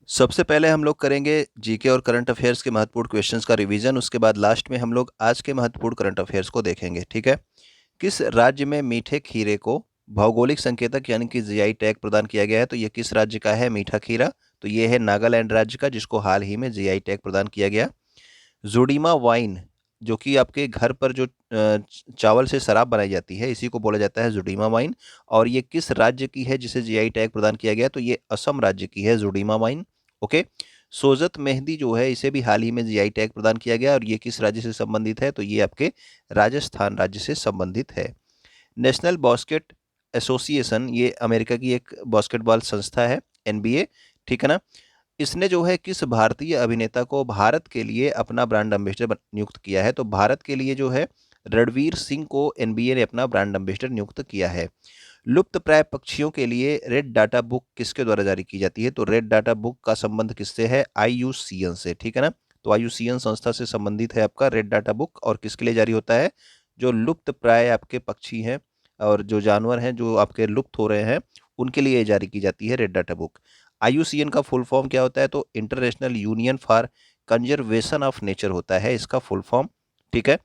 सबसे पहले हम लोग करेंगे जीके और करंट अफेयर्स के महत्वपूर्ण क्वेश्चंस का रिवीजन। उसके बाद लास्ट में हम लोग आज के महत्वपूर्ण करंट अफेयर्स को देखेंगे। ठीक है। किस राज्य में मीठे खीरे को भौगोलिक संकेतक यानी कि जीआई टैग प्रदान किया गया है? तो ये किस राज्य का है मीठा खीरा? तो ये है नागालैंड राज्य का, जिसको हाल ही में जीआई टैग प्रदान किया गया। जोडीमा वाइन, जो कि आपके घर पर जो चावल से शराब बनाई जाती है, इसी को बोला जाता है जोडीमा वाइन। और ये किस राज्य की है जिसे जीआई टैग प्रदान किया गया? तो ये असम राज्य की है जोडीमा वाइन। ओके। सोजत मेहंदी जो है, इसे भी हाल ही में जीआई टैग प्रदान किया गया, और ये किस राज्य से संबंधित है? तो ये आपके राजस्थान राज्य से संबंधित है। नेशनल बास्केट एसोसिएशन, ये अमेरिका की एक बास्केटबॉल संस्था है, एनबीए। ठीक है ना। इसने जो है किस भारतीय अभिनेता को भारत के लिए अपना ब्रांड एम्बेसडर नियुक्त किया है? तो भारत के लिए जो है रणवीर सिंह को एनबीए ने अपना ब्रांड एम्बेसडर नियुक्त किया है। लुप्त प्राय पक्षियों के लिए रेड डाटा बुक किसके द्वारा जारी की जाती है? तो रेड डाटा बुक का संबंध किससे है? आईयूसीएन से। ठीक है ना। तो आईयूसीएन संस्था से संबंधित है आपका रेड डाटा बुक। और किसके लिए जारी होता है? जो लुप्त प्राय आपके पक्षी हैं और जो जानवर हैं जो आपके लुप्त हो रहे हैं, उनके लिए जारी की जाती है रेड डाटा बुक। आईयूसीएन का फुल फॉर्म क्या होता है? तो international union for conservation of nature होता है इसका फुल फॉर्म। ठीक है।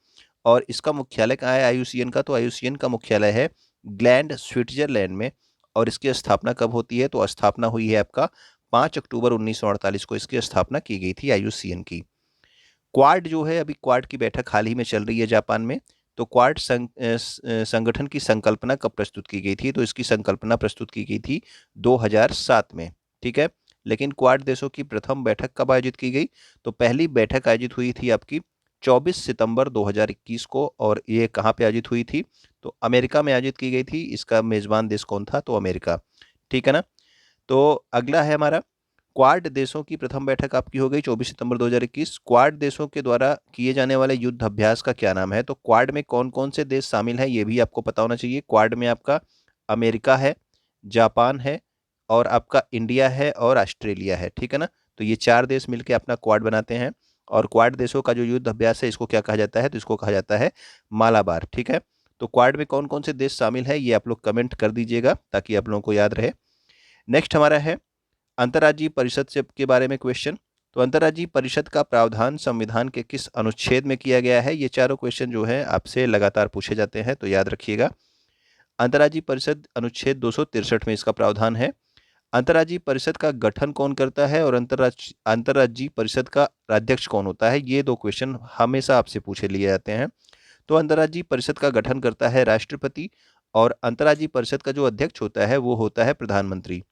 और इसका मुख्यालय कहाँ है आईयूसीएन का? तो आईयूसीएन का मुख्यालय है ग्लैंड, स्विट्जरलैंड में। और इसकी स्थापना कब होती है? तो स्थापना हुई है आपका 5 अक्टूबर 1948 को इसकी स्थापना की गई थी आईयूसीएन की। क्वाड जो है, अभी क्वाड की बैठक हाल ही में चल रही है जापान में। तो क्वाड संगठन की संकल्पना कब प्रस्तुत की गई थी? तो इसकी संकल्पना प्रस्तुत की गई थी 2007 में। ठीक है। लेकिन क्वाड देशों की प्रथम बैठक कब आयोजित की गई? तो पहली बैठक आयोजित हुई थी आपकी 24 सितंबर 2021 को। और ये कहाँ पे आयोजित हुई थी? तो अमेरिका में आयोजित की गई थी। इसका मेजबान देश कौन था? तो अमेरिका। ठीक है ना। तो अगला है हमारा, क्वाड देशों की प्रथम बैठक आपकी हो गई 24 सितंबर 2021। क्वाड देशों के द्वारा किए जाने वाले युद्ध अभ्यास का क्या नाम है? तो क्वाड में कौन कौन से देश शामिल हैं, ये भी आपको पता होना चाहिए। क्वाड में आपका अमेरिका है, जापान है, और आपका इंडिया है, और ऑस्ट्रेलिया है। ठीक है ना। तो ये 4 देश मिलकर अपना क्वाड बनाते हैं। और क्वाड देशों का जो युद्ध अभ्यास है, इसको क्या कहा जाता है? तो इसको कहा जाता है मालाबार। ठीक है। तो क्वाड में कौन कौन से देश शामिल है, ये आप लोग कमेंट कर दीजिएगा ताकि आप लोगों को याद रहे। नेक्स्ट हमारा है अंतर्राज्यीय परिषद से के बारे में क्वेश्चन। तो अंतर्राज्यीय परिषद का प्रावधान संविधान के किस अनुच्छेद में किया गया है? ये चारों क्वेश्चन जो है आपसे लगातार पूछे जाते हैं, तो याद रखिएगा। अंतर्राज्यीय परिषद अनुच्छेद 263 में इसका प्रावधान है। अंतर्राज्यीय परिषद का गठन कौन करता है? और अंतर्राज्यीय परिषद का अध्यक्ष कौन होता है? ये 2 क्वेश्चन हमेशा आपसे पूछे लिए जाते हैं। तो अंतर्राज्यीय परिषद का गठन करता है राष्ट्रपति, और अंतर्राज्यीय परिषद का जो अध्यक्ष होता है वो होता है प्रधानमंत्री।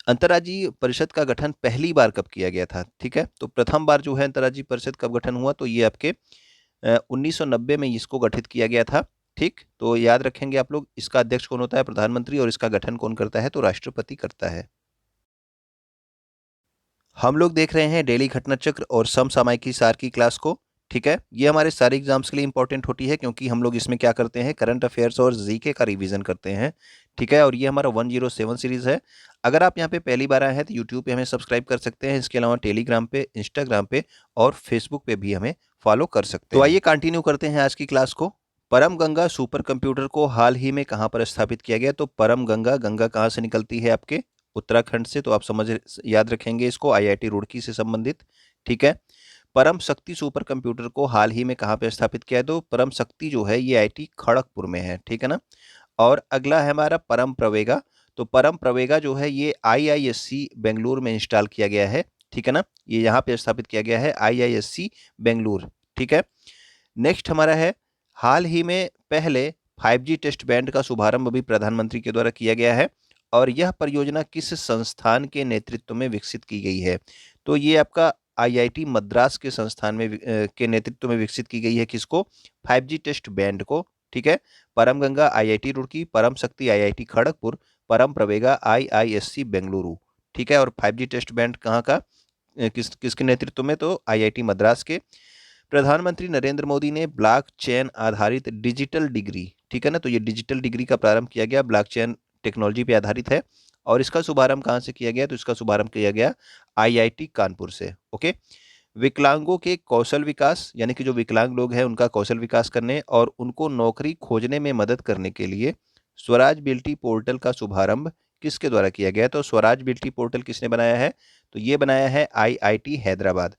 अंतर्राज्यीय परिषद का गठन पहली बार कब किया गया था? ठीक है। तो प्रथम बार जो है अंतर्राज्यीय परिषद कब गठन हुआ? तो ये आपके 1990 में इसको गठित किया गया था। ठीक। तो याद रखेंगे आप लोग, इसका अध्यक्ष कौन होता है? प्रधानमंत्री। और इसका गठन कौन करता है? तो राष्ट्रपति करता है। हम लोग देख रहे हैं डेली घटना चक्र और समसामयिकी सार की क्लास को। ठीक है। ये हमारे सारे एग्जाम्स के लिए इंपॉर्टेंट होती है, क्योंकि हम लोग इसमें क्या करते हैं? करंट अफेयर्स और जीके का रिवीजन करते हैं। ठीक है। और ये हमारा 107 सीरीज है। अगर आप यहाँ पे पहली बार आए हैं तो यूट्यूब पे हमें सब्सक्राइब कर सकते हैं। इसके अलावा टेलीग्राम पे, इंस्टाग्राम पे और फेसबुक पे भी हमें फॉलो कर सकते हैं। तो आइए कंटिन्यू करते हैं आज की क्लास को। परम गंगा सुपर कंप्यूटर को हाल ही में कहाँ पर स्थापित किया गया? तो परम गंगा, गंगा कहाँ से निकलती है? आपके उत्तराखंड से। तो आप याद रखेंगे इसको, आईआईटी रुड़की से संबंधित। ठीक है। परम शक्ति सुपर कंप्यूटर को हाल ही में कहाँ पे स्थापित किया है? तो परम शक्ति जो है ये आईआईटी खड़गपुर में है। ठीक है ना। और अगला है हमारा परम प्रवेगा। तो परम प्रवेगा जो है ये आईआईएससी बेंगलुरु में इंस्टॉल किया गया है। ठीक है ना। ये यहाँ पे स्थापित किया गया है आईआईएससी बेंगलुरु। ठीक है। नेक्स्ट हमारा है, हाल ही में पहले 5G टेस्ट बैंड का शुभारंभ अभी प्रधानमंत्री के द्वारा किया गया है। और यह परियोजना किस संस्थान के नेतृत्व में विकसित की गई है? तो ये आपका आईआईटी मद्रास के संस्थान में के नेतृत्व में विकसित की गई है। किसको? 5G टेस्ट बैंड को। ठीक है। परम गंगा आईआईटी रुड़की, परम शक्ति आईआईटी खड़गपुर, परम प्रवेगा आईआईएससी बेंगलुरु। ठीक है। और 5G टेस्ट बैंड कहाँ का, किसके नेतृत्व में? तो आईआईटी मद्रास के। प्रधानमंत्री नरेंद्र मोदी ने ब्लॉकचेन आधारित डिजिटल डिग्री, ठीक है ना, तो ये डिजिटल डिग्री का प्रारंभ किया गया, ब्लॉकचेन टेक्नोलॉजी पे आधारित है। और इसका शुभारंभ कहाँ से किया गया? तो इसका शुभारंभ किया गया आईआईटी कानपुर से। ओके। विकलांगों के कौशल विकास, यानी कि जो विकलांग लोग हैं उनका कौशल विकास करने और उनको नौकरी खोजने में मदद करने के लिए स्वराज बिल्टी पोर्टल का शुभारंभ किसके द्वारा किया गया है? तो स्वराज बिल्टी पोर्टल किसने बनाया है? तो ये बनाया है आईआईटी हैदराबाद।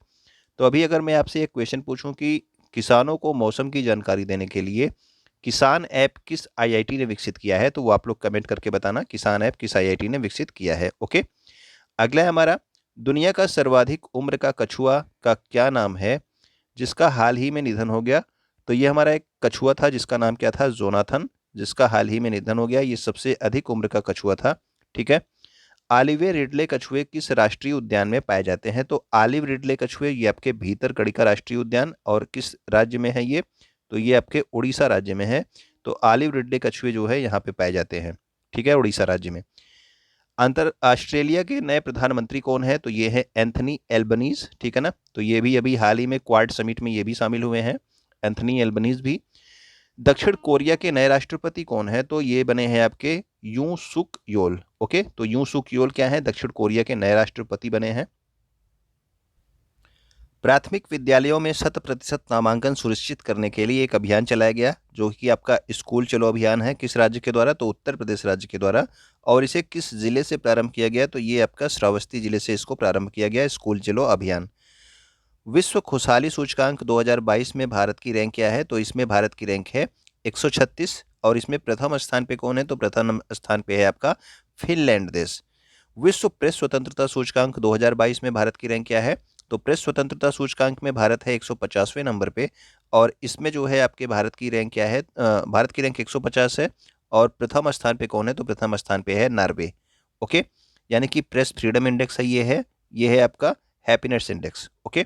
तो अभी अगर मैं आपसे एक क्वेश्चन पूछूं कि किसानों को मौसम की जानकारी देने के लिए किसान ऐप किस आईआईटी ने विकसित किया है, तो वो आप लोग कमेंट करके बताना किसान ऐप किस आईआईटी ने विकसित किया है। ओके, अगला है हमारा, दुनिया का सर्वाधिक उम्र का कछुआ का क्या नाम है जिसका हाल ही में निधन हो गया? तो ये हमारा एक कछुआ था जिसका नाम क्या था? जोनाथन, जिसका हाल ही में निधन हो गया। ये सबसे अधिक उम्र का कछुआ था। ठीक है। ऑलिवे रिडले कछुए किस राष्ट्रीय उद्यान में पाए जाते हैं? तो ऑलिव रिडले कछुए ये आपके भीतरकनिका राष्ट्रीय उद्यान, और किस राज्य में है ये? तो ये आपके उड़ीसा राज्य में है। तो ऑलिव रिडले कछुए जो है यहाँ पे पाए जाते हैं। ठीक है, उड़ीसा राज्य में। ऑस्ट्रेलिया के नए प्रधानमंत्री कौन है? तो ये है एंथनी एल्बनीज। ठीक है ना, तो ये भी अभी हाल ही में क्वाड समिट में ये भी शामिल हुए हैं, एंथनी एल्बनीज भी। दक्षिण कोरिया के नए राष्ट्रपति कौन है? तो ये बने हैं आपके यूं सुक योल। ओके, तो यूं सुक योल क्या है? दक्षिण कोरिया के नए राष्ट्रपति बने हैं। प्राथमिक विद्यालयों में 100% नामांकन सुनिश्चित करने के लिए एक अभियान चलाया गया जो कि आपका स्कूल चलो अभियान है। किस राज्य के द्वारा? तो उत्तर प्रदेश राज्य के द्वारा। और इसे किस जिले से प्रारंभ किया गया? तो ये आपका श्रावस्ती जिले से इसको प्रारंभ किया गया, स्कूल चलो अभियान। विश्व खुशहाली सूचकांक 2022 में भारत की रैंक क्या है? तो इसमें भारत की रैंक है 136, और इसमें प्रथम स्थान पे कौन है? तो प्रथम स्थान पे है आपका फिनलैंड देश। विश्व प्रेस स्वतंत्रता सूचकांक 2022 में भारत की रैंक क्या है? तो प्रेस स्वतंत्रता सूचकांक में भारत है 150वें नंबर पे, और इसमें जो है आपके भारत की रैंक क्या है? भारत की रैंक 150 है, और प्रथम स्थान पे कौन है? तो प्रथम स्थान पे है नॉर्वे। ओके, यानी कि प्रेस फ्रीडम इंडेक्स है ये है आपका हैप्पीनेस इंडेक्स। ओके,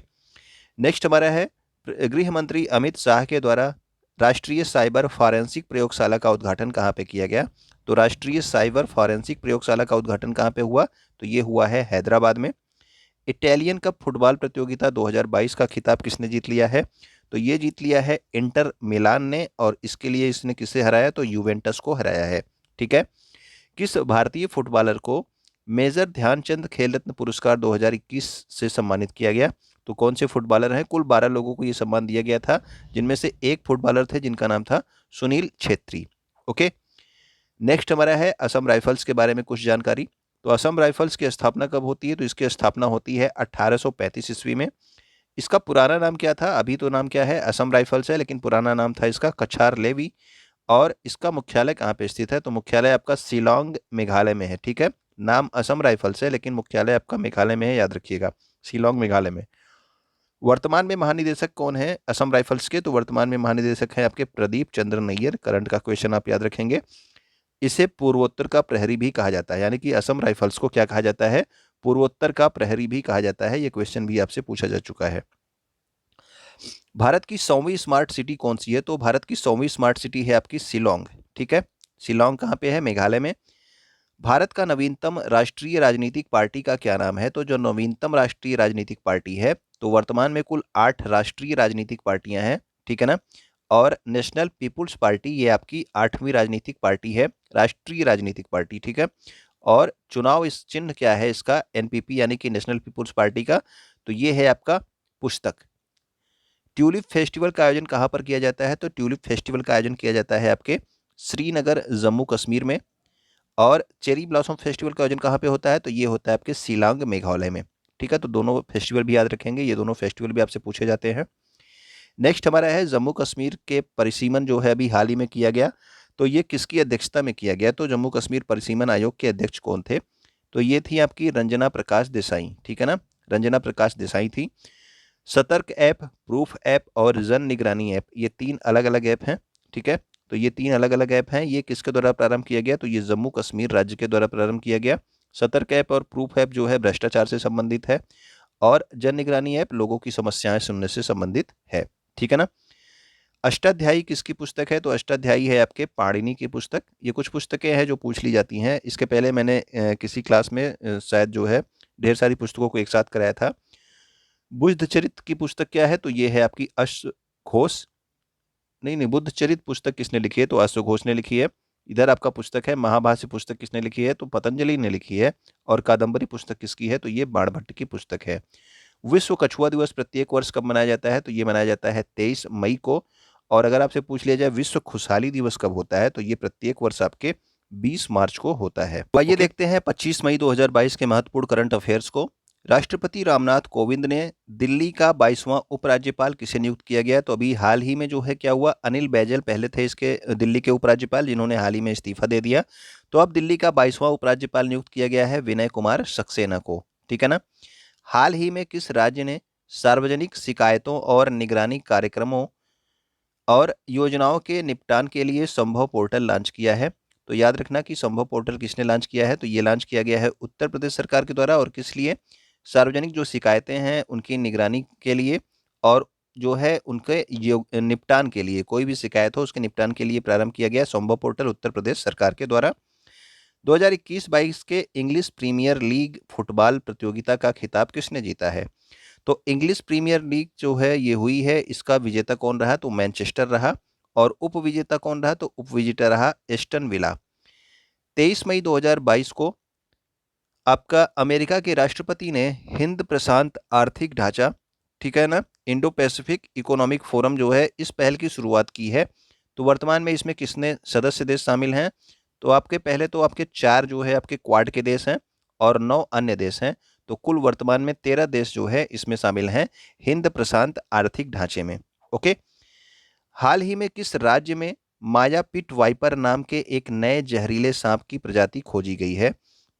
नेक्स्ट हमारा है, गृह मंत्री अमित शाह के द्वारा राष्ट्रीय साइबर फॉरेंसिक प्रयोगशाला का उद्घाटन कहाँ पे किया गया? तो राष्ट्रीय साइबर फॉरेंसिक प्रयोगशाला का उद्घाटन कहाँ पे हुआ? तो ये हुआ है हैदराबाद में। इटालियन कप फुटबॉल प्रतियोगिता 2022 का खिताब किसने जीत लिया है? तो ये जीत लिया है इंटर मिलान ने, और इसके लिए इसने किसे हराया? तो यूवेंटस को हराया है। ठीक है। किस भारतीय फुटबॉलर को मेजर ध्यानचंद खेल रत्न पुरस्कार 2021 से सम्मानित किया गया? तो कौन से फुटबॉलर हैं? कुल 12 लोगों को ये सम्मान दिया गया था, जिनमें से एक फुटबॉलर थे जिनका नाम था सुनील छेत्री। ओके, नेक्स्ट हमारा है असम राइफल्स के बारे में कुछ जानकारी। तो असम राइफल्स की स्थापना कब होती है? तो इसकी स्थापना होती है 1835 ईस्वी में। इसका पुराना नाम क्या था? अभी तो नाम क्या है? असम राइफल्स है, लेकिन पुराना नाम था इसका कछार लेवी। और इसका मुख्यालय कहाँ पे स्थित है? तो मुख्यालय आपका शिलांग मेघालय में है। ठीक है, नाम असम राइफल्स है लेकिन मुख्यालय आपका मेघालय में है, याद रखिएगा, शिलांग मेघालय में। वर्तमान में महानिदेशक कौन है असम राइफल्स के? तो वर्तमान में महानिदेशक है आपके प्रदीप चंद्र नैयर। करंट का क्वेश्चन आप याद रखेंगे। इसे पूर्वोत्तर का प्रहरी भी कहा जाता है, यानी कि असम राइफल्स को क्या कहा जाता है? पूर्वोत्तर का प्रहरी भी कहा जाता है। ये क्वेश्चन भी आपसे पूछा जा चुका है। भारत की 100वीं स्मार्ट सिटी कौन सी है? तो भारत की 100वीं स्मार्ट सिटी है आपकी शिलोंग। ठीक है, शिलोंग कहाँ पे है? मेघालय में। भारत का नवीनतम राष्ट्रीय राजनीतिक पार्टी का क्या नाम है? तो जो नवीनतम राष्ट्रीय राजनीतिक पार्टी है, तो वर्तमान में कुल 8 राष्ट्रीय राजनीतिक पार्टियां हैं। ठीक है ना, और नेशनल पीपुल्स पार्टी ये आपकी 8वीं राजनीतिक पार्टी है, राष्ट्रीय राजनीतिक पार्टी। ठीक है, और चुनाव इस चिन्ह क्या है इसका? एनपीपी, यानी कि नेशनल पीपुल्स पार्टी का। तो ये है आपका पुस्तक। ट्यूलिप फेस्टिवल का आयोजन कहाँ पर किया जाता है? तो ट्यूलिप फेस्टिवल का आयोजन किया जाता है आपके श्रीनगर जम्मू कश्मीर में। और चेरी ब्लॉसम फेस्टिवल का आयोजन कहाँ पे होता है? तो ये होता है आपके शिलांग मेघालय में। ठीक है, तो दोनों फेस्टिवल भी याद रखेंगे, ये दोनों फेस्टिवल भी आपसे पूछे जाते हैं। नेक्स्ट हमारा है जम्मू कश्मीर के परिसीमन जो है अभी हाल ही में किया गया, तो ये किसकी अध्यक्षता में किया गया? तो जम्मू कश्मीर परिसीमन आयोग के अध्यक्ष कौन थे? तो ये थी आपकी रंजना प्रकाश देसाई। ठीक है ना, रंजना प्रकाश देसाई थी। सतर्क ऐप, प्रूफ ऐप और जन निगरानी ऐप, ये 3 अलग अलग ऐप हैं। ठीक है, तो ये 3 अलग अलग ऐप हैं। ये किसके द्वारा प्रारंभ किया गया? तो ये जम्मू कश्मीर राज्य के द्वारा प्रारंभ किया गया। सतर्क ऐप और प्रूफ ऐप जो है भ्रष्टाचार से संबंधित है, और जन निगरानी ऐप लोगों की समस्याएं सुनने से संबंधित है। ठीक है ना। अष्टाध्यायी किसकी पुस्तक है? तो अष्टाध्यायी है आपके पाणिनि की पुस्तक। ये कुछ पुस्तकें हैं जो पूछ ली जाती हैं। इसके पहले मैंने किसी क्लास में शायद जो है ढेर सारी पुस्तकों को एक साथ कराया था। बुद्धचरित की पुस्तक क्या है? तो ये है आपकी अश्वघोष। नहीं, बुद्धचरित पुस्तक किसने लिखी है? तो अश्वघोष ने लिखी है। इधर आपका पुस्तक है महाभाष्य पुस्तक किसने लिखी है? तो पतंजलि ने लिखी है। और कादंबरी पुस्तक किसकी है? तो ये बाणभट्ट की पुस्तक है। विश्व कछुआ दिवस प्रत्येक वर्ष कब मनाया जाता है? तो ये मनाया जाता है 23 मई को। और अगर आपसे पूछ लिया जाए विश्व खुशहाली दिवस कब होता है? तो ये प्रत्येक वर्ष आपके 20 मार्च को होता है। तो आइए देखते हैं 25 मई 2022 के महत्वपूर्ण करंट अफेयर्स को। राष्ट्रपति रामनाथ कोविंद ने दिल्ली का 22वां उपराज्यपाल किसे नियुक्त किया गया? तो अभी हाल ही में जो है क्या हुआ, अनिल बैजल पहले थे इसके दिल्ली के उपराज्यपाल, जिन्होंने हाल ही में इस्तीफा दे दिया। तो अब दिल्ली का 22वां उपराज्यपाल नियुक्त किया गया है विनय कुमार सक्सेना को, ठीक है ना। हाल ही में किस राज्य ने सार्वजनिक शिकायतों और निगरानी कार्यक्रमों और योजनाओं के निपटान के लिए संभव पोर्टल लॉन्च किया है? तो याद रखना कि संभव पोर्टल किसने लॉन्च किया है, तो ये लॉन्च किया गया है उत्तर प्रदेश सरकार के द्वारा। और किस लिए? सार्वजनिक जो शिकायतें हैं उनकी निगरानी के लिए, और जो है उनके निपटान के लिए, कोई भी शिकायत हो उसके निपटान के लिए प्रारंभ किया गया संभव पोर्टल उत्तर प्रदेश सरकार के द्वारा। 2021-22 के इंग्लिश प्रीमियर लीग फुटबॉल प्रतियोगिता का खिताब किसने जीता है? तो इंग्लिश प्रीमियर लीग जो है ये हुई है, इसका विजेता कौन रहा? तो मैनचेस्टर रहा। और उपविजेता कौन रहा? तो उपविजेता रहा एस्टन विला। 23 मई 2022 को आपका अमेरिका के राष्ट्रपति ने हिंद प्रशांत आर्थिक ढांचा, ठीक है ना, इंडो पैसिफिक इकोनॉमिक फोरम जो है, इस पहल की शुरुआत की है। तो वर्तमान में इसमें किसने सदस्य देश शामिल हैं? तो आपके पहले तो आपके 4 जो है आपके क्वाड के देश हैं और 9 अन्य देश हैं। तो कुल वर्तमान में 13 देश जो है इसमें शामिल हैं हिंद प्रशांत आर्थिक ढांचे में। ओके। हाल ही में किस राज्य में माया पिट वाइपर नाम के एक नए जहरीले सांप की प्रजाति खोजी गई है?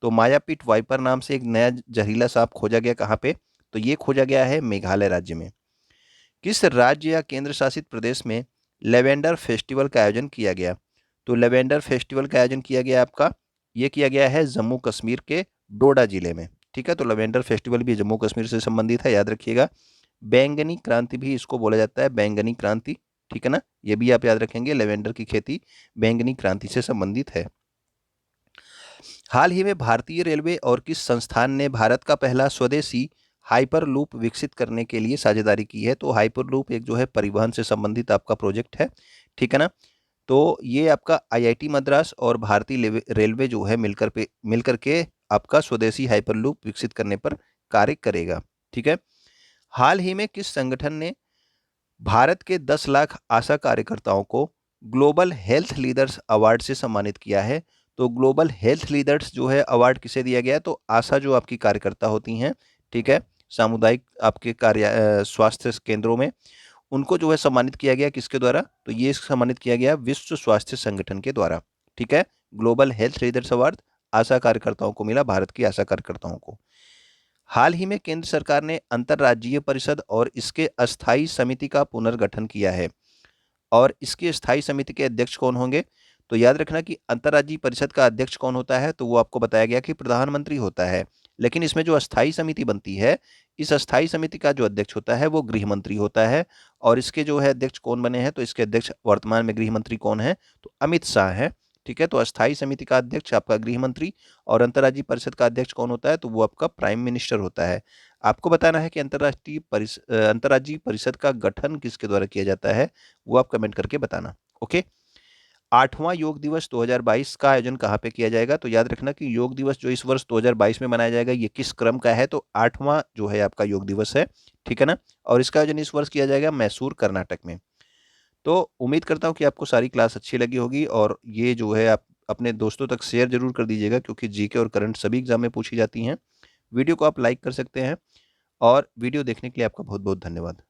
तो माया पिट वाइपर नाम से एक नया जहरीला सांप खोजा गया कहाँ पे? तो ये खोजा गया है मेघालय राज्य में। किस राज्य या केंद्र शासित प्रदेश में लेवेंडर फेस्टिवल का आयोजन किया गया? तो लेवेंडर फेस्टिवल का आयोजन किया गया आपका, ये किया गया है जम्मू कश्मीर के डोडा जिले में, ठीक है। तो लेवेंडर फेस्टिवल भी जम्मू कश्मीर से संबंधित है, याद रखिएगा। बैंगनी क्रांति भी इसको बोला जाता है, बैंगनी क्रांति, ठीक है ना, ये भी आप याद रखेंगे। लेवेंडर की खेती बैंगनी क्रांति से संबंधित है। हाल ही में भारतीय रेलवे और किस संस्थान ने भारत का पहला स्वदेशी हाइपर लूप विकसित करने के लिए साझेदारी की है? तो हाइपर लूप एक जो है परिवहन से संबंधित आपका प्रोजेक्ट है, ठीक है ना। तो ये आपका आईआईटी मद्रास और भारतीय रेलवे जो है मिलकर के आपका स्वदेशी हाइपर लूप विकसित करने पर कार्य करेगा, ठीक है। हाल ही में किस संगठन ने भारत के 10 लाख आशा कार्यकर्ताओं को ग्लोबल हेल्थ लीडर्स अवार्ड से सम्मानित किया है? तो ग्लोबल हेल्थ लीडर्स जो है अवार्ड किसे दिया गया है? तो आशा जो आपकी कार्यकर्ता होती हैं, ठीक है, सामुदायिक आपके स्वास्थ्य केंद्रों में, उनको जो है सम्मानित किया गया किसके द्वारा? तो ये सम्मानित किया गया विश्व स्वास्थ्य संगठन के द्वारा, ठीक है। ग्लोबल हेल्थ लीडर्स अवार्ड आशा कार्यकर्ताओं को मिला, भारत की आशा कार्यकर्ताओं को। हाल ही में केंद्र सरकार ने अंतर्राज्यीय परिषद और इसके अस्थायी समिति का पुनर्गठन किया है, और इसकी स्थायी समिति के अध्यक्ष कौन होंगे? तो याद रखना कि अंतर्राज्यीय परिषद का अध्यक्ष कौन होता है? तो वो आपको बताया गया कि प्रधानमंत्री होता है। लेकिन इसमें जो अस्थायी समिति बनती है, इस अस्थायी समिति का जो अध्यक्ष होता है वो गृह मंत्री होता है। और इसके जो है अध्यक्ष कौन बने हैं? तो इसके अध्यक्ष वर्तमान में गृह मंत्री कौन है? तो अमित शाह है, ठीक है। तो अस्थायी समिति का अध्यक्ष आपका गृह मंत्री, और अंतर्राज्यीय परिषद का अध्यक्ष कौन होता है? तो वो आपका प्राइम मिनिस्टर होता है। आपको बताना है कि अंतर्राज्यीय परिषद का गठन किसके द्वारा किया जाता है, वो आप कमेंट करके बताना। ओके। 8वां योग दिवस 2022 का आयोजन कहाँ पे किया जाएगा? तो याद रखना कि योग दिवस जो इस वर्ष 2022 में मनाया जाएगा, ये किस क्रम का है? तो 8वां जो है आपका योग दिवस है, ठीक है ना। और इसका आयोजन इस वर्ष किया जाएगा मैसूर कर्नाटक में। तो उम्मीद करता हूँ कि आपको सारी क्लास अच्छी लगी होगी, और ये जो है आप अपने दोस्तों तक शेयर जरूर कर दीजिएगा, क्योंकि जीके और करंट सभी एग्जाम में पूछी जाती हैं। वीडियो को आप लाइक कर सकते हैं, और वीडियो देखने के लिए आपका बहुत बहुत धन्यवाद।